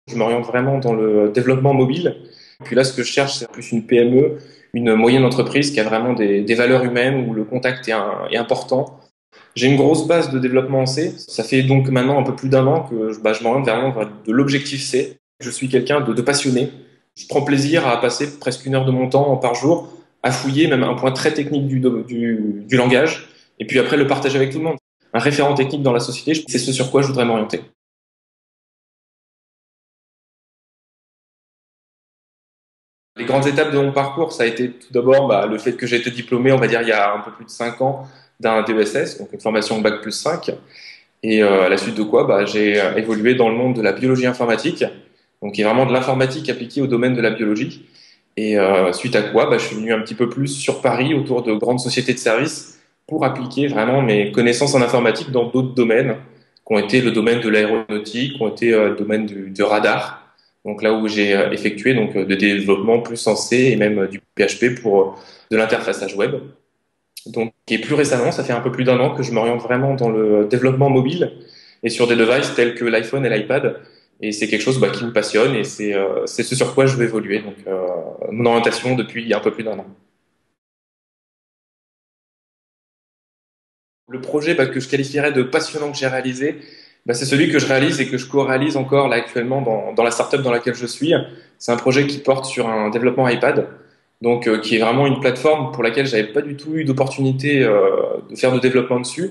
Je m'oriente vraiment dans le développement mobile. Puis là, ce que je cherche, c'est plus une PME, une moyenne entreprise qui a vraiment des valeurs humaines où le contact est important. J'ai une grosse base de développement en C. Ça fait donc maintenant un peu plus d'un an que je m'oriente vraiment vers de l'objectif C. Je suis quelqu'un de passionné. Je prends plaisir à passer presque 1 heure de mon temps par jour à fouiller même un point très technique du langage et puis après le partager avec tout le monde. Un référent technique dans la société, c'est ce sur quoi je voudrais m'orienter. Les grandes étapes de mon parcours, ça a été tout d'abord le fait que j'ai été diplômé, on va dire, il y a un peu plus de 5 ans d'un DESS, donc une formation Bac+5. Et à la suite de quoi, j'ai évolué dans le monde de la biologie informatique, donc qui est vraiment de l'informatique appliquée au domaine de la biologie. Et suite à quoi, je suis venu un petit peu plus sur Paris autour de grandes sociétés de services pour appliquer vraiment mes connaissances en informatique dans d'autres domaines, qui ont été le domaine de l'aéronautique, qui ont été le domaine du radar. Donc là où j'ai effectué de développement plus en C et même du PHP pour de l'interfaçage web. Donc, et plus récemment, ça fait un peu plus d'un an que je m'oriente vraiment dans le développement mobile et sur des devices tels que l'iPhone et l'iPad. Et c'est quelque chose qui me passionne et c'est ce sur quoi je veux évoluer. Donc, mon orientation depuis un peu plus d'un an. Le projet que je qualifierais de passionnant que j'ai réalisé, c'est celui que je réalise et que je co-réalise encore là actuellement dans la startup dans laquelle je suis. C'est un projet qui porte sur un développement iPad, donc qui est vraiment une plateforme pour laquelle j'avais pas du tout eu d'opportunité de faire de développement dessus.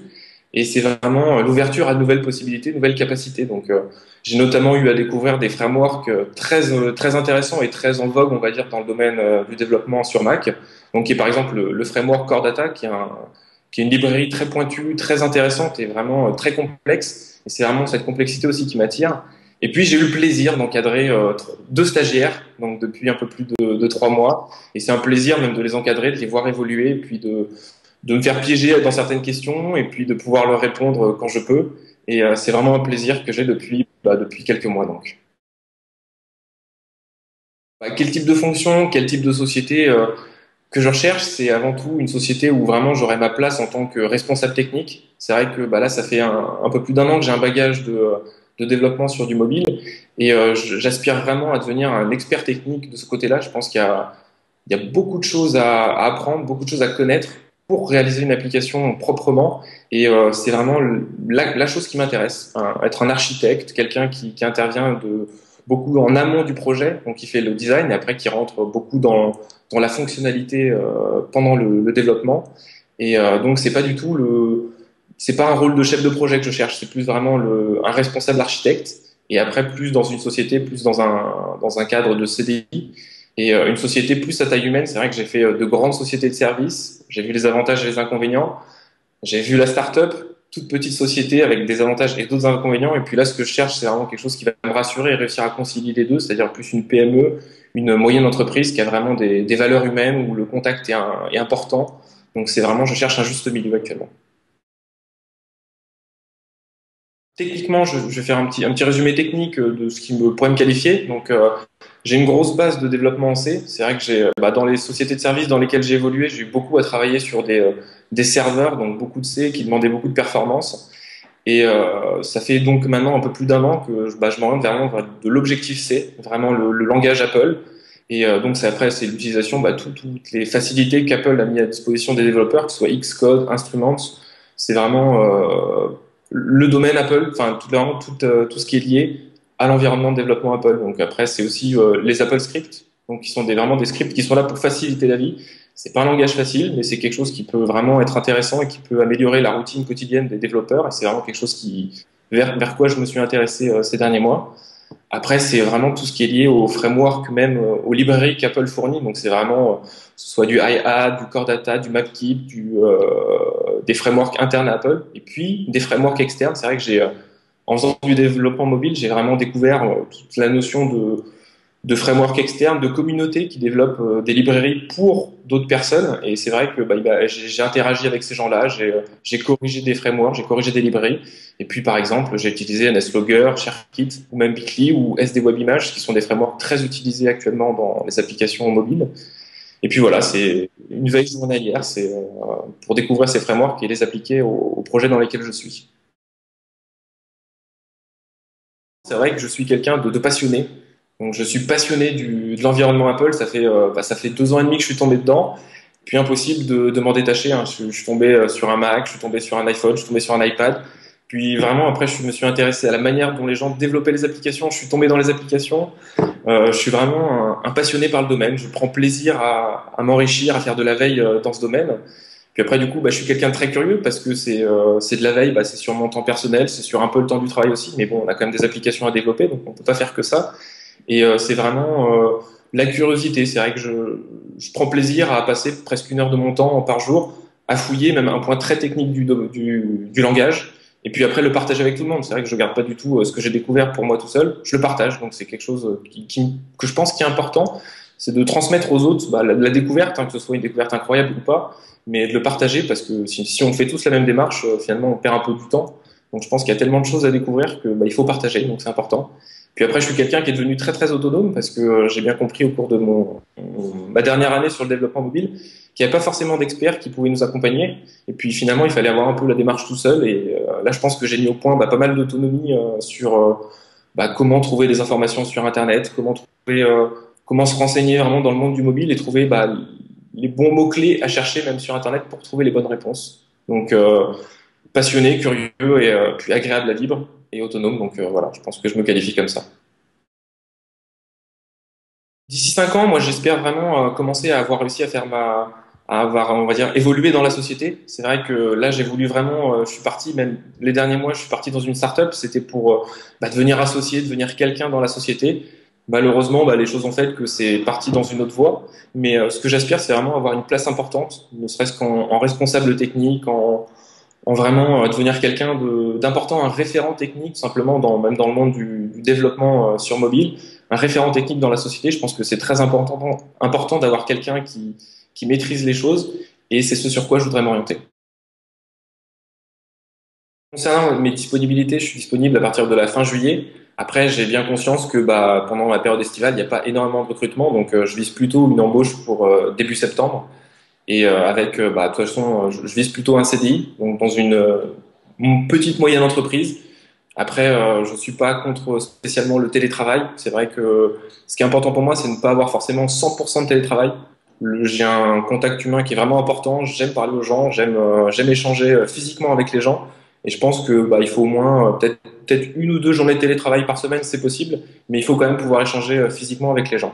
Et c'est vraiment l'ouverture à de nouvelles possibilités, de nouvelles capacités. Donc j'ai notamment eu à découvrir des frameworks très intéressants et très en vogue, on va dire, dans le domaine du développement sur Mac. Donc qui est par exemple le framework Core Data, qui est une librairie très pointue, très intéressante et vraiment très complexe. Et c'est vraiment cette complexité aussi qui m'attire. Et puis j'ai eu le plaisir d'encadrer 2 stagiaires, donc depuis un peu plus de 3 mois. Et c'est un plaisir même de les encadrer, de les voir évoluer, et puis de me faire piéger dans certaines questions, et puis de pouvoir leur répondre quand je peux. Et c'est vraiment un plaisir que j'ai depuis quelques mois donc. Quel type de fonction, quel type de société que je recherche, c'est avant tout une société où vraiment j'aurai ma place en tant que responsable technique. C'est vrai que là, ça fait un peu plus d'un an que j'ai un bagage de développement sur du mobile et j'aspire vraiment à devenir un expert technique de ce côté-là. Je pense qu'il y a beaucoup de choses à apprendre, beaucoup de choses à connaître pour réaliser une application proprement. Et c'est vraiment la chose qui m'intéresse. Être un architecte, quelqu'un qui intervient beaucoup en amont du projet, donc qui fait le design et après qui rentre beaucoup dans la fonctionnalité pendant le développement. Et donc c'est pas un rôle de chef de projet que je cherche, c'est plus vraiment un responsable architecte. Et après plus dans une société, plus dans un cadre de CDI. Et une société plus à taille humaine, c'est vrai que j'ai fait de grandes sociétés de services, j'ai vu les avantages et les inconvénients, j'ai vu la start-up, toute petite société avec des avantages et d'autres inconvénients. Et puis là, ce que je cherche, c'est vraiment quelque chose qui va me rassurer et réussir à concilier les deux, c'est-à-dire plus une PME, une moyenne entreprise qui a vraiment des valeurs humaines où le contact est important. Donc c'est vraiment, je cherche un juste milieu actuellement. Techniquement, je vais faire un petit résumé technique de ce qui pourrait me qualifier. Donc, j'ai une grosse base de développement en C. C'est vrai que dans les sociétés de services dans lesquelles j'ai évolué, j'ai eu beaucoup à travailler sur des serveurs, donc beaucoup de C qui demandaient beaucoup de performance. Et ça fait donc maintenant un peu plus d'un an que je m'oriente vraiment vers de l'objectif C, vraiment le langage Apple. Et donc c'est l'utilisation toutes les facilités qu'Apple a mis à disposition des développeurs, que ce soit Xcode, Instruments. C'est vraiment le domaine Apple, enfin tout ce qui est lié à l'environnement de développement Apple. Donc après c'est aussi les Apple Scripts, donc qui sont vraiment des scripts qui sont là pour faciliter la vie. C'est pas un langage facile, mais c'est quelque chose qui peut vraiment être intéressant et qui peut améliorer la routine quotidienne des développeurs. Et c'est vraiment quelque chose vers quoi je me suis intéressé ces derniers mois. Après, c'est vraiment tout ce qui est lié au framework, même aux librairies qu'Apple fournit. Donc, c'est vraiment, que ce soit du IA, du Core Data, du MapKit, des frameworks internes à Apple, et puis des frameworks externes. C'est vrai que en faisant du développement mobile, j'ai vraiment découvert toute la notion de framework externe, de communauté qui développe des librairies pour d'autres personnes. Et c'est vrai que j'ai interagi avec ces gens-là, j'ai corrigé des frameworks, j'ai corrigé des librairies. Et puis par exemple, j'ai utilisé NSLogger, ShareKit ou même Bitly ou SD Web Image, qui sont des frameworks très utilisés actuellement dans les applications mobiles. Et puis voilà, c'est une veille journalière, c'est pour découvrir ces frameworks et les appliquer aux projets dans lesquels je suis. C'est vrai que je suis quelqu'un de passionné. Donc, je suis passionné de l'environnement Apple. Ça fait 2 ans et demi que je suis tombé dedans. Puis impossible de m'en détacher, hein. Je suis tombé sur un Mac, je suis tombé sur un iPhone, je suis tombé sur un iPad. Puis vraiment, après, je me suis intéressé à la manière dont les gens développaient les applications. Je suis tombé dans les applications. Je suis vraiment un passionné par le domaine. Je prends plaisir à m'enrichir, à faire de la veille dans ce domaine. Puis après, du coup, je suis quelqu'un de très curieux parce que c'est de la veille, c'est sur mon temps personnel, c'est sur un peu le temps du travail aussi. Mais bon, on a quand même des applications à développer, donc on peut pas faire que ça. Et c'est vraiment la curiosité. C'est vrai que je prends plaisir à passer presque 1 heure de mon temps par jour à fouiller même un point très technique du langage. Et puis après, le partager avec tout le monde. C'est vrai que je garde pas du tout ce que j'ai découvert pour moi tout seul. Je le partage. Donc c'est quelque chose que je pense qui est important. C'est de transmettre aux autres la découverte, hein, que ce soit une découverte incroyable ou pas, mais de le partager parce que si on fait tous la même démarche, finalement, on perd un peu du temps. Donc je pense qu'il y a tellement de choses à découvrir que il faut partager. Donc c'est important. Puis après, je suis quelqu'un qui est devenu très très autonome parce que j'ai bien compris au cours de ma dernière année sur le développement mobile qu'il n'y avait pas forcément d'experts qui pouvaient nous accompagner. Et puis finalement, il fallait avoir un peu la démarche tout seul. Et là, je pense que j'ai mis au point pas mal d'autonomie sur comment trouver des informations sur Internet, comment se renseigner vraiment dans le monde du mobile et trouver les bons mots-clés à chercher même sur Internet pour trouver les bonnes réponses. Donc passionné, curieux et puis agréable à vivre et autonome. Donc voilà, je pense que je me qualifie comme ça. D'ici 5 ans, moi j'espère vraiment commencer à avoir réussi à avoir, on va dire, évolué dans la société. C'est vrai que là j'ai voulu vraiment, je suis parti, même les derniers mois, je suis parti dans une start-up, c'était pour devenir associé, devenir quelqu'un dans la société. Malheureusement, les choses ont fait que c'est parti dans une autre voie. Mais ce que j'aspire, c'est vraiment avoir une place importante, ne serait-ce en responsable technique, en vraiment devenir quelqu'un d'important, un référent technique, simplement même dans le monde du développement sur mobile, un référent technique dans la société. Je pense que c'est très important d'avoir quelqu'un qui maîtrise les choses, et c'est ce sur quoi je voudrais m'orienter. Concernant mes disponibilités, je suis disponible à partir de la fin juillet. Après, j'ai bien conscience que pendant la période estivale, il n'y a pas énormément de recrutement, donc je vise plutôt une embauche pour début septembre. Et de toute façon, je vise plutôt un CDI, donc dans une petite moyenne entreprise. Après, je suis pas contre spécialement le télétravail. C'est vrai que ce qui est important pour moi, c'est de ne pas avoir forcément 100% de télétravail. J'ai un contact humain qui est vraiment important. J'aime parler aux gens, j'aime échanger physiquement avec les gens. Et je pense que il faut au moins peut-être 1 ou 2 journées de télétravail par semaine, c'est possible, mais il faut quand même pouvoir échanger physiquement avec les gens.